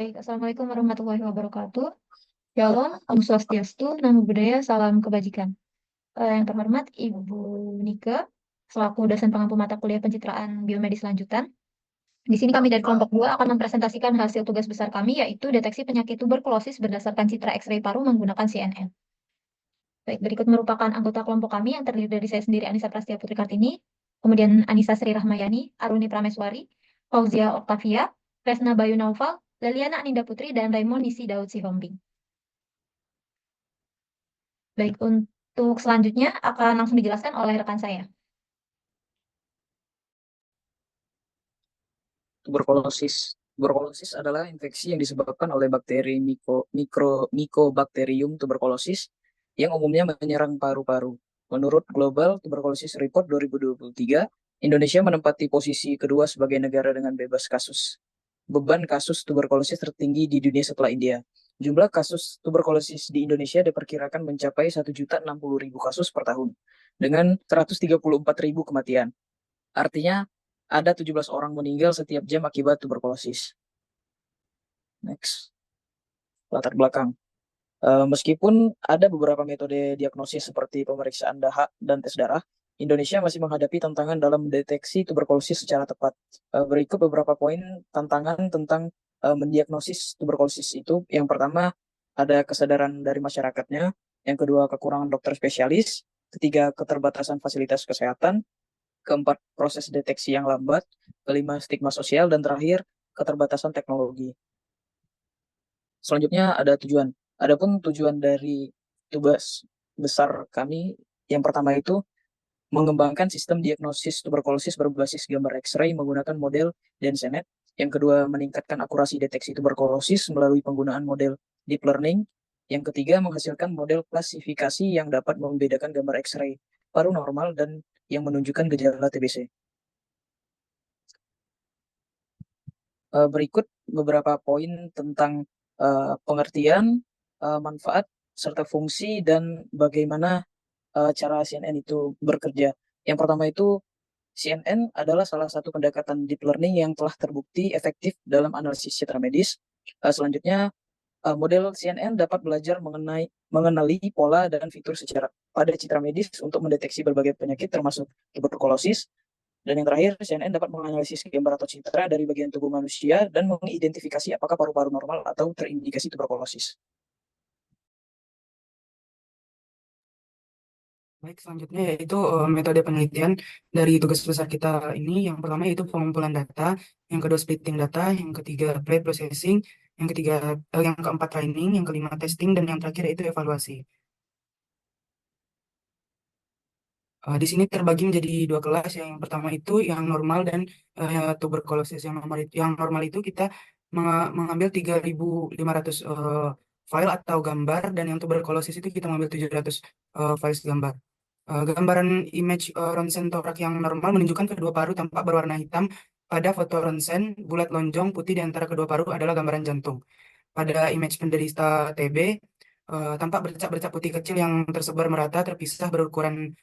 Baik, Assalamualaikum warahmatullahi wabarakatuh. Shalom, Om Swastiastu, Namo Buddhaya, Salam Kebajikan. Yang terhormat Ibu Nike, selaku dosen pengampu mata kuliah pencitraan biomedis lanjutan. Di sini kami dari kelompok 2 akan mempresentasikan hasil tugas besar kami, yaitu deteksi penyakit tuberkulosis berdasarkan citra X-ray paru menggunakan CNN. Baik, berikut merupakan anggota kelompok kami yang terdiri dari saya sendiri, Anissa Prastia Putri Kartini, kemudian Anissa Sri Rahmayani, Aruni Prameswari, Fauzia Oktavia, Resna Bayu Naufal, Leliana Aninda Putri, dan Raymond Nisi Daud Sihombing. Baik, untuk selanjutnya akan langsung dijelaskan oleh rekan saya. Tuberkulosis. Tuberkulosis adalah infeksi yang disebabkan oleh bakteri Mycobacterium tuberculosis yang umumnya menyerang paru-paru. Menurut Global Tuberculosis Report 2023, Indonesia menempati posisi kedua sebagai negara dengan bebas kasus. Beban kasus tuberkulosis tertinggi di dunia setelah India. Jumlah kasus tuberkulosis di Indonesia diperkirakan mencapai 1.060.000 kasus per tahun, dengan 134.000 kematian. Artinya, ada 17 orang meninggal setiap jam akibat tuberkulosis. Next, latar belakang. Meskipun ada beberapa metode diagnosis seperti pemeriksaan dahak dan tes darah, Indonesia masih menghadapi tantangan dalam mendeteksi tuberkulosis secara tepat. Berikut beberapa poin tantangan tentang mendiagnosis tuberkulosis itu. Yang pertama, ada kesadaran dari masyarakatnya. Yang kedua, kekurangan dokter spesialis. Ketiga, keterbatasan fasilitas kesehatan. Keempat, proses deteksi yang lambat. Kelima, stigma sosial. Dan terakhir, keterbatasan teknologi. Selanjutnya ada tujuan. Adapun tujuan dari tugas besar kami, yang pertama itu mengembangkan sistem diagnosis tuberkulosis berbasis gambar X-ray menggunakan model Densenet. Yang kedua, meningkatkan akurasi deteksi tuberkulosis melalui penggunaan model deep learning. Yang ketiga, menghasilkan model klasifikasi yang dapat membedakan gambar X-ray paru normal dan yang menunjukkan gejala TBC. Berikut beberapa poin tentang pengertian, manfaat, serta fungsi, dan bagaimana cara CNN itu bekerja. Yang pertama itu, CNN adalah salah satu pendekatan deep learning yang telah terbukti efektif dalam analisis citra medis. Selanjutnya, model CNN dapat belajar mengenali pola dan fitur secara pada citra medis untuk mendeteksi berbagai penyakit termasuk tuberkulosis. Dan yang terakhir, CNN dapat menganalisis gambar atau citra dari bagian tubuh manusia dan mengidentifikasi apakah paru-paru normal atau terindikasi tuberkulosis. Baik, selanjutnya yaitu metode penelitian dari tugas besar kita ini. Yang pertama yaitu pengumpulan data, yang kedua splitting data, yang ketiga pre-processing, yang keempat training, yang kelima testing, dan yang terakhir yaitu evaluasi. Di sini terbagi menjadi dua kelas. Yang pertama itu yang normal dan tuberkulosis. Yang normal itu kita mengambil 3.500 file atau gambar, dan yang tuberkulosis itu kita mengambil 700 file gambar. Gambaran image ronsen torak yang normal menunjukkan kedua paru tampak berwarna hitam. Pada foto ronsen, bulat lonjong putih di antara kedua paru adalah gambaran jantung. Pada image penderita TB, tampak bercak-bercak putih kecil yang tersebar merata terpisah berukuran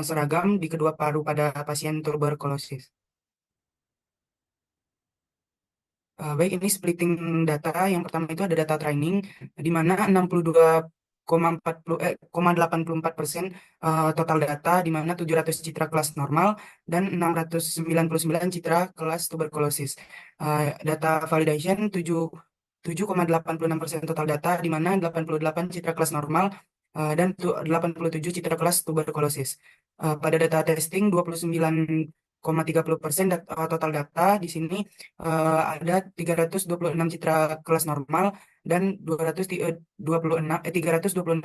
seragam di kedua paru pada pasien tuberkulosis. Baik, ini splitting data. Yang pertama itu ada data training, di mana 62,84% total data, di mana 700 citra kelas normal dan 699 citra kelas tuberkulosis. Data validation 7,86% total data, di mana 88 citra kelas normal dan 87 citra kelas tuberkulosis. Pada data testing 29,30% total data. Di sini ada 326 citra kelas normal dan 326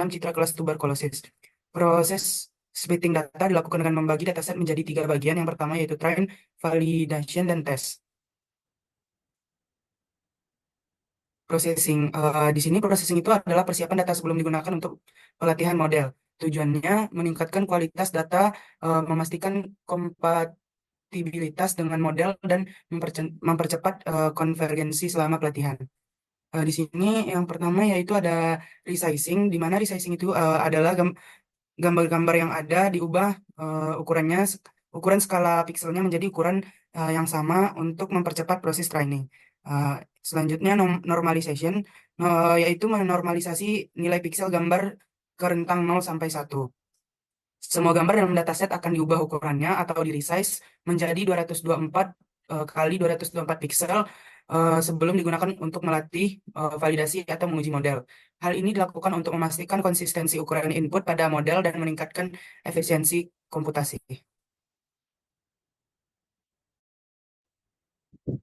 citra kelas tuberkulosis. Proses splitting data dilakukan dengan membagi dataset menjadi 3 bagian. Yang pertama yaitu train, validation, dan test. Processing. Di sini processing itu adalah persiapan data sebelum digunakan untuk pelatihan model. Tujuannya meningkatkan kualitas data, memastikan kompatibilitas dengan model, dan mempercepat konvergensi selama pelatihan. Di sini yang pertama yaitu ada resizing, di mana resizing itu adalah gambar-gambar yang ada diubah ukuran skala pikselnya menjadi ukuran yang sama untuk mempercepat proses training. Selanjutnya normalization, yaitu menormalisasi nilai piksel gambar ke rentang 0 sampai 1. Semua gambar dalam dataset akan diubah ukurannya atau di resize menjadi 224 kali 224 piksel sebelum digunakan untuk melatih validasi atau menguji model. Hal ini dilakukan untuk memastikan konsistensi ukuran input pada model dan meningkatkan efisiensi komputasi.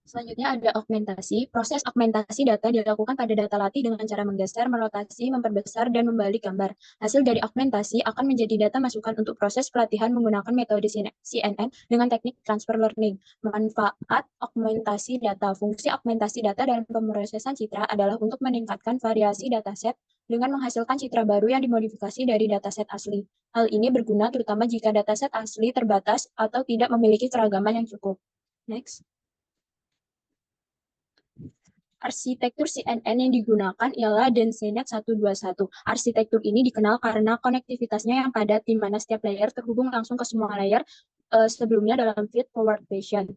Selanjutnya ada augmentasi. Proses augmentasi data dilakukan pada data latih dengan cara menggeser, merotasi, memperbesar, dan membalik gambar. Hasil dari augmentasi akan menjadi data masukan untuk proses pelatihan menggunakan metode CNN dengan teknik transfer learning. Manfaat augmentasi data. Fungsi augmentasi data dalam pemrosesan citra adalah untuk meningkatkan variasi dataset dengan menghasilkan citra baru yang dimodifikasi dari dataset asli. Hal ini berguna terutama jika dataset asli terbatas atau tidak memiliki keragaman yang cukup. Next. Arsitektur CNN yang digunakan ialah DenseNet 121. Arsitektur ini dikenal karena konektivitasnya yang padat, di mana setiap layer terhubung langsung ke semua layer sebelumnya dalam feed-forward fashion.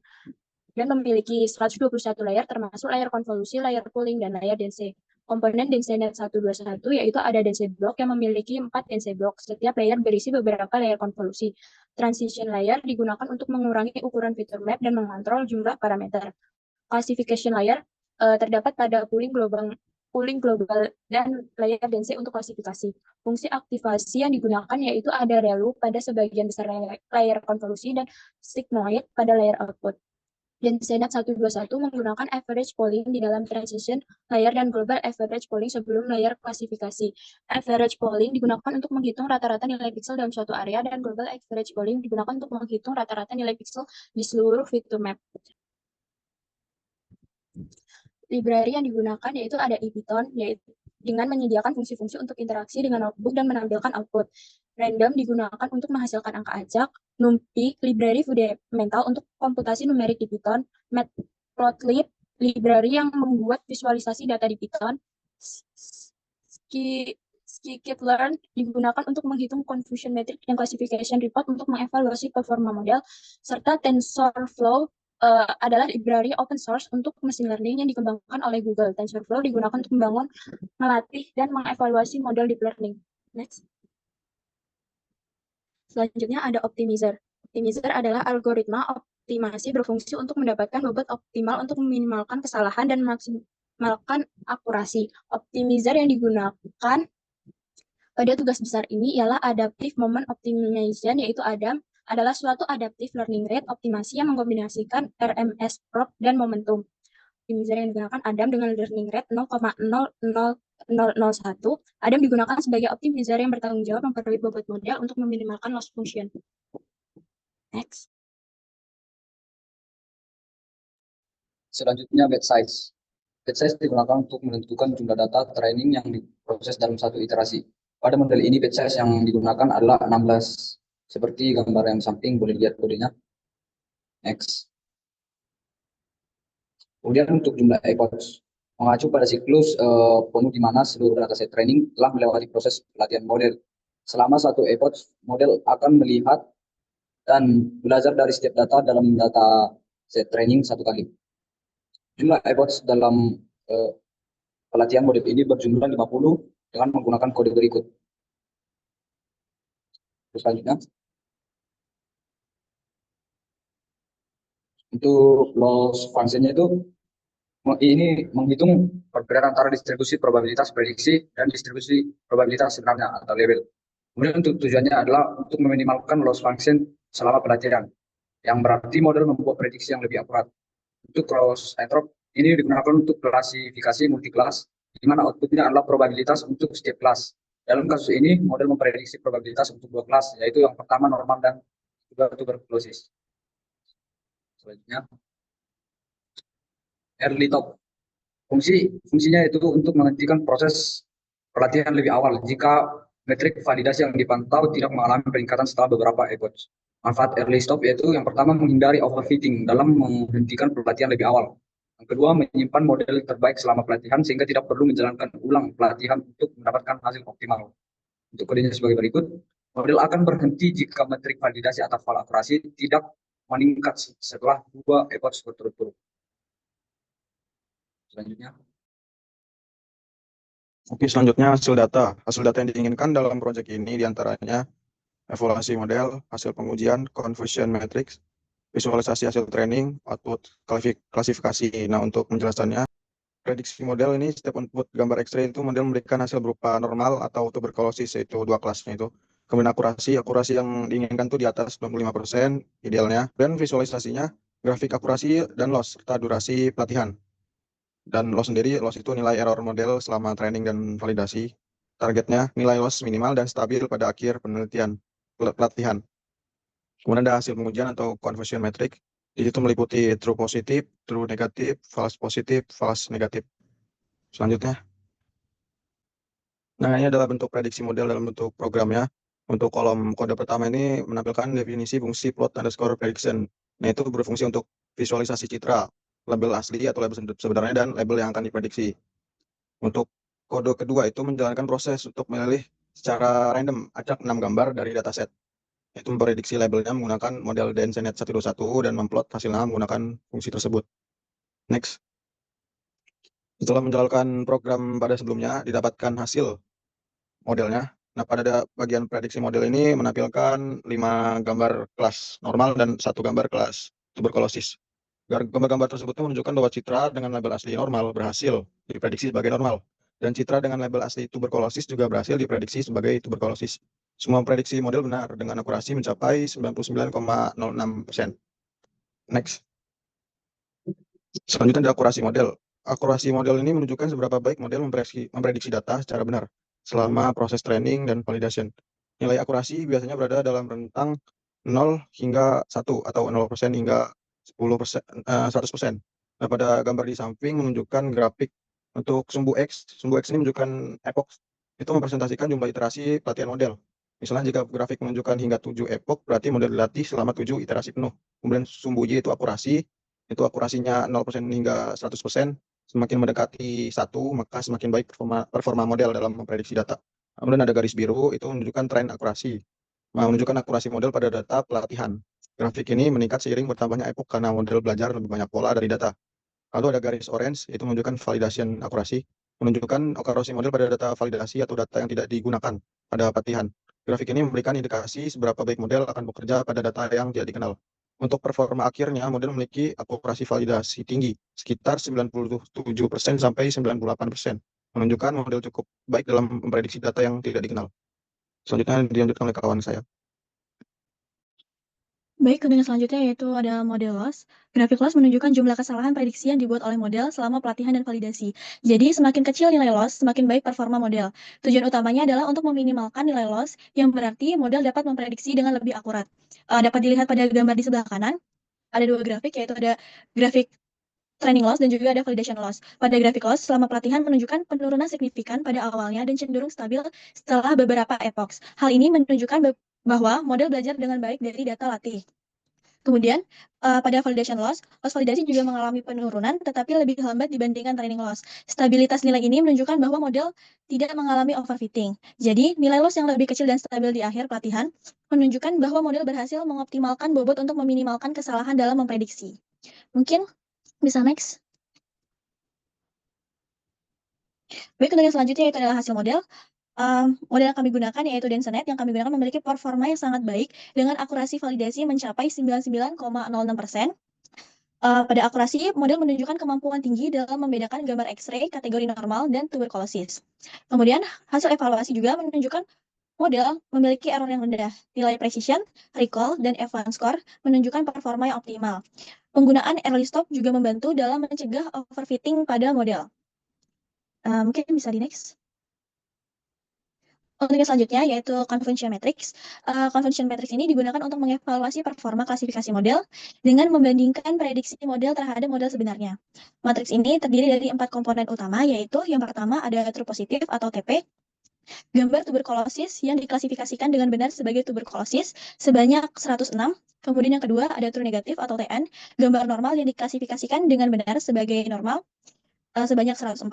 Dan memiliki 121 layer termasuk layer konvolusi, layer pooling, dan layer dense. Komponen DenseNet 121 yaitu ada dense block yang memiliki 4 dense block. Setiap layer berisi beberapa layer konvolusi. Transition layer digunakan untuk mengurangi ukuran feature map dan mengontrol jumlah parameter. Classification layer terdapat pada pooling global dan layer dense untuk klasifikasi. Fungsi aktivasi yang digunakan yaitu ada relu pada sebagian besar layer konvolusi dan sigmoid pada layer output. DenseNet 121 menggunakan average polling di dalam transition layer dan global average polling sebelum layer klasifikasi. Average polling digunakan untuk menghitung rata-rata nilai pixel dalam suatu area dan global average polling digunakan untuk menghitung rata-rata nilai pixel di seluruh feature map. Library yang digunakan yaitu ada Epython, yaitu dengan menyediakan fungsi-fungsi untuk interaksi dengan notebook dan menampilkan output. Random digunakan untuk menghasilkan angka acak. NumPy, library fundamental untuk komputasi numerik di Python. Matplotlib, library yang membuat visualisasi data di Python. Scikit-learn digunakan untuk menghitung confusion metric dan classification report untuk mengevaluasi performa model, serta TensorFlow adalah library open source untuk machine learning yang dikembangkan oleh Google. TensorFlow digunakan untuk membangun, melatih, dan mengevaluasi model deep learning. Next. Selanjutnya ada optimizer. Optimizer adalah algoritma optimasi berfungsi untuk mendapatkan bobot optimal untuk meminimalkan kesalahan dan memaksimalkan akurasi. Optimizer yang digunakan pada tugas besar ini ialah Adaptive Moment Optimization, yaitu ADAM, adalah suatu adaptive learning rate optimasi yang mengkombinasikan RMS probe dan momentum. Optimizer yang digunakan ADAM dengan learning rate 0,00001. ADAM digunakan sebagai optimizer yang bertanggung jawab memperoleh bobot model untuk meminimalkan loss function. Next. Selanjutnya batch size. Batch size digunakan untuk menentukan jumlah data training yang diproses dalam satu iterasi. Pada model ini batch size yang digunakan adalah 16. Seperti gambar yang samping, boleh lihat kodenya. Next. Kemudian untuk jumlah epoch, mengacu pada siklus penuh di mana seluruh dataset training telah melewati proses pelatihan model. Selama satu epoch, model akan melihat dan belajar dari setiap data dalam dataset training satu kali. Jumlah epoch dalam pelatihan model ini berjumlah 50 dengan menggunakan kode berikut. Selanjutnya, untuk loss function-nya itu ini menghitung perbedaan antara distribusi probabilitas prediksi dan distribusi probabilitas sebenarnya atau label. Kemudian untuk tujuannya adalah untuk meminimalkan loss function selama pelatihan, yang berarti model membuat prediksi yang lebih akurat. Untuk cross entrop ini digunakan untuk klasifikasi multi-kelas, di mana outputnya adalah probabilitas untuk setiap kelas. Dalam kasus ini, model memprediksi probabilitas untuk dua kelas, yaitu yang pertama normal dan kedua tuberkulosis. Selanjutnya, early top. Fungsinya itu untuk menghentikan proses pelatihan lebih awal jika metrik validasi yang dipantau tidak mengalami peningkatan setelah beberapa epoch. Manfaat early stop yaitu yang pertama menghindari overfitting dalam menghentikan pelatihan lebih awal. Yang kedua, menyimpan model terbaik selama pelatihan sehingga tidak perlu menjalankan ulang pelatihan untuk mendapatkan hasil optimal. Untuk kodenya sebagai berikut, model akan berhenti jika metrik validasi atau val akurasi tidak meningkat setelah dua epoch berturut-turut. Selanjutnya, Oke, selanjutnya hasil data. Hasil data yang diinginkan dalam proyek ini diantaranya evaluasi model, hasil pengujian, conversion matrix, visualisasi hasil training, output klasifikasi. Nah, untuk menjelaskannya, prediksi model ini setiap input gambar X-ray itu model memberikan hasil berupa normal atau tuberkulosis, yaitu dua kelasnya itu. Kemudian akurasi yang diinginkan itu di atas 95% idealnya. Dan visualisasinya, grafik akurasi dan loss, serta durasi pelatihan. Dan loss itu nilai error model selama training dan validasi. Targetnya nilai loss minimal dan stabil pada akhir penelitian pelatihan. Kemudian ada hasil pengujian atau conversion metric. Di situ meliputi true positif, true negatif, false positif, false negatif. Selanjutnya. Nah, ini adalah bentuk prediksi model dalam bentuk programnya. Untuk kolom kode pertama ini menampilkan definisi fungsi plot underscore prediction. Nah, itu berfungsi untuk visualisasi citra, label asli atau label sebenarnya, dan label yang akan diprediksi. Untuk kode kedua itu menjalankan proses untuk memilih secara random acak 6 gambar dari dataset. Itu memprediksi labelnya menggunakan model DNSNet 121 dan memplot hasilnya menggunakan fungsi tersebut. Next. Setelah menjalankan program pada sebelumnya, didapatkan hasil modelnya. Nah, pada bagian prediksi model ini menampilkan 5 gambar kelas normal dan 1 gambar kelas tuberkulosis. Gambar-gambar tersebut menunjukkan bahwa citra dengan label asli normal berhasil diprediksi sebagai normal, dan citra dengan label asli tuberkulosis juga berhasil diprediksi sebagai tuberkulosis. Semua prediksi model benar dengan akurasi mencapai 99,06%. Next. Selanjutnya ada akurasi model. Akurasi model ini menunjukkan seberapa baik model memprediksi data secara benar selama proses training dan validation. Nilai akurasi biasanya berada dalam rentang 0 hingga 1 atau 0% hingga 100%. Nah, pada gambar di samping menunjukkan grafik untuk sumbu X. Sumbu X ini menunjukkan epoch. Itu mempresentasikan jumlah iterasi pelatihan model. Misalnya jika grafik menunjukkan hingga 7 epoch, berarti model dilatih selama 7 iterasi penuh. Kemudian sumbu Y itu akurasi. Itu akurasinya 0% hingga 100%. Semakin mendekati 1, maka semakin baik performa model dalam memprediksi data. Kemudian ada garis biru, itu menunjukkan tren akurasi. Menunjukkan akurasi model pada data pelatihan. Grafik ini meningkat seiring bertambahnya epoch karena model belajar lebih banyak pola dari data. Lalu ada garis orange, itu menunjukkan validation akurasi. Menunjukkan akurasi model pada data validasi atau data yang tidak digunakan pada pelatihan. Grafik ini memberikan indikasi seberapa baik model akan bekerja pada data yang tidak dikenal. Untuk performa akhirnya, model memiliki akurasi validasi tinggi, sekitar 97% sampai 98%, menunjukkan model cukup baik dalam memprediksi data yang tidak dikenal. Selanjutnya dilanjutkan oleh kawan saya. Baik, kemudian selanjutnya yaitu ada model loss. Grafik loss menunjukkan jumlah kesalahan prediksi yang dibuat oleh model selama pelatihan dan validasi. Jadi, semakin kecil nilai loss, semakin baik performa model. Tujuan utamanya adalah untuk meminimalkan nilai loss, yang berarti model dapat memprediksi dengan lebih akurat. Dapat dilihat pada gambar di sebelah kanan, ada 2 grafik, yaitu ada grafik training loss dan juga ada validation loss. Pada grafik loss, selama pelatihan menunjukkan penurunan signifikan pada awalnya dan cenderung stabil setelah beberapa epochs. Hal ini menunjukkan bahwa model belajar dengan baik dari data latih. Kemudian, pada validation loss validasi juga mengalami penurunan, tetapi lebih lambat dibandingkan training loss. Stabilitas nilai ini menunjukkan bahwa model tidak mengalami overfitting. Jadi, nilai loss yang lebih kecil dan stabil di akhir pelatihan menunjukkan bahwa model berhasil mengoptimalkan bobot untuk meminimalkan kesalahan dalam memprediksi. Mungkin bisa next. Baik, kemudian selanjutnya itu adalah hasil model. Model yang kami gunakan yaitu DenseNet yang kami gunakan memiliki performa yang sangat baik dengan akurasi validasi mencapai 99,06%. Pada akurasi, model menunjukkan kemampuan tinggi dalam membedakan gambar X-ray kategori normal dan tuberkulosis. Kemudian, hasil evaluasi juga menunjukkan model memiliki error yang rendah. Nilai precision, recall, dan F1 score menunjukkan performa yang optimal. Penggunaan early stop juga membantu dalam mencegah overfitting pada model. Mungkin bisa di next. Untuk yang selanjutnya yaitu convention matrix. Convention matrix ini digunakan untuk mengevaluasi performa klasifikasi model dengan membandingkan prediksi model terhadap model sebenarnya. Matriks ini terdiri dari 4 komponen utama, yaitu yang pertama ada true positif atau TP, gambar tuberkulosis yang diklasifikasikan dengan benar sebagai tuberkulosis sebanyak 106. Kemudian yang kedua ada true negatif atau TN, gambar normal yang diklasifikasikan dengan benar sebagai normal sebanyak 104.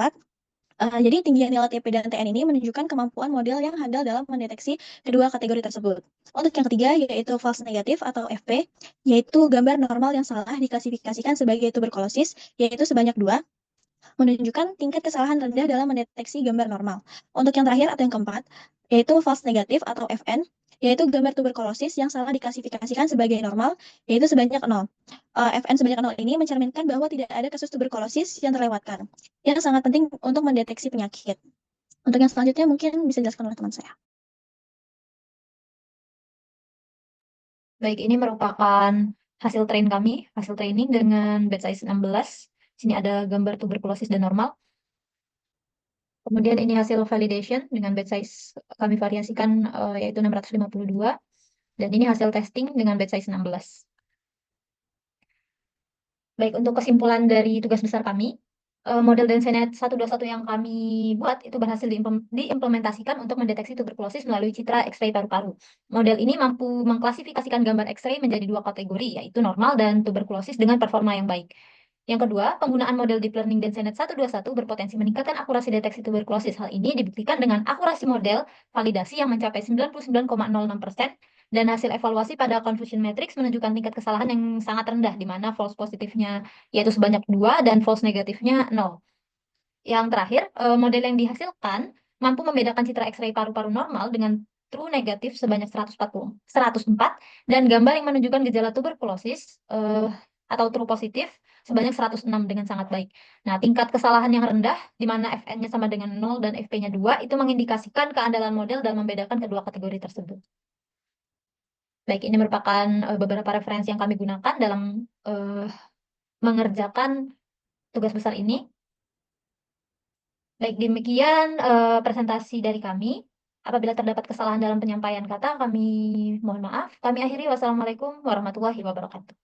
Jadi tingginya nilai TP dan TN ini menunjukkan kemampuan model yang handal dalam mendeteksi kedua kategori tersebut. Untuk yang ketiga yaitu false negatif atau FP, yaitu gambar normal yang salah diklasifikasikan sebagai tuberkulosis, yaitu sebanyak 2. menunjukkan tingkat kesalahan rendah dalam mendeteksi gambar normal. Untuk yang terakhir atau yang keempat, yaitu false negative atau FN, yaitu gambar tuberkulosis yang salah diklasifikasikan sebagai normal, yaitu sebanyak 0. FN sebanyak 0 ini mencerminkan bahwa tidak ada kasus tuberkulosis yang terlewatkan, yang sangat penting untuk mendeteksi penyakit. Untuk yang selanjutnya mungkin bisa dijelaskan oleh teman saya. Baik, ini merupakan hasil training dengan batch size 16. Sini ada gambar tuberkulosis dan normal. Kemudian ini hasil validation dengan batch size kami variasikan yaitu 652. Dan ini hasil testing dengan batch size 16. Baik, untuk kesimpulan dari tugas besar kami, model Densenet 121 yang kami buat itu berhasil diimplementasikan untuk mendeteksi tuberkulosis melalui citra X-ray paru-paru. Model ini mampu mengklasifikasikan gambar X-ray menjadi 2 kategori, yaitu normal dan tuberkulosis dengan performa yang baik. Yang kedua, penggunaan model deep learning Densenet 121 berpotensi meningkatkan akurasi deteksi tuberkulosis. Hal ini dibuktikan dengan akurasi model validasi yang mencapai 99,06%, dan hasil evaluasi pada confusion matrix menunjukkan tingkat kesalahan yang sangat rendah, di mana false positifnya yaitu sebanyak 2 dan false negatifnya 0. Yang terakhir, model yang dihasilkan mampu membedakan citra X-ray paru-paru normal dengan true negatif sebanyak 104 dan gambar yang menunjukkan gejala tuberkulosis atau true positif sebanyak 106 dengan sangat baik. Nah, tingkat kesalahan yang rendah di mana FN-nya sama dengan 0 dan FP-nya 2 itu mengindikasikan keandalan model dalam membedakan kedua kategori tersebut. Baik, ini merupakan beberapa referensi yang kami gunakan dalam mengerjakan tugas besar ini. Baik, demikian presentasi dari kami. Apabila terdapat kesalahan dalam penyampaian kata, kami mohon maaf. Kami akhiri. Wassalamualaikum warahmatullahi wabarakatuh.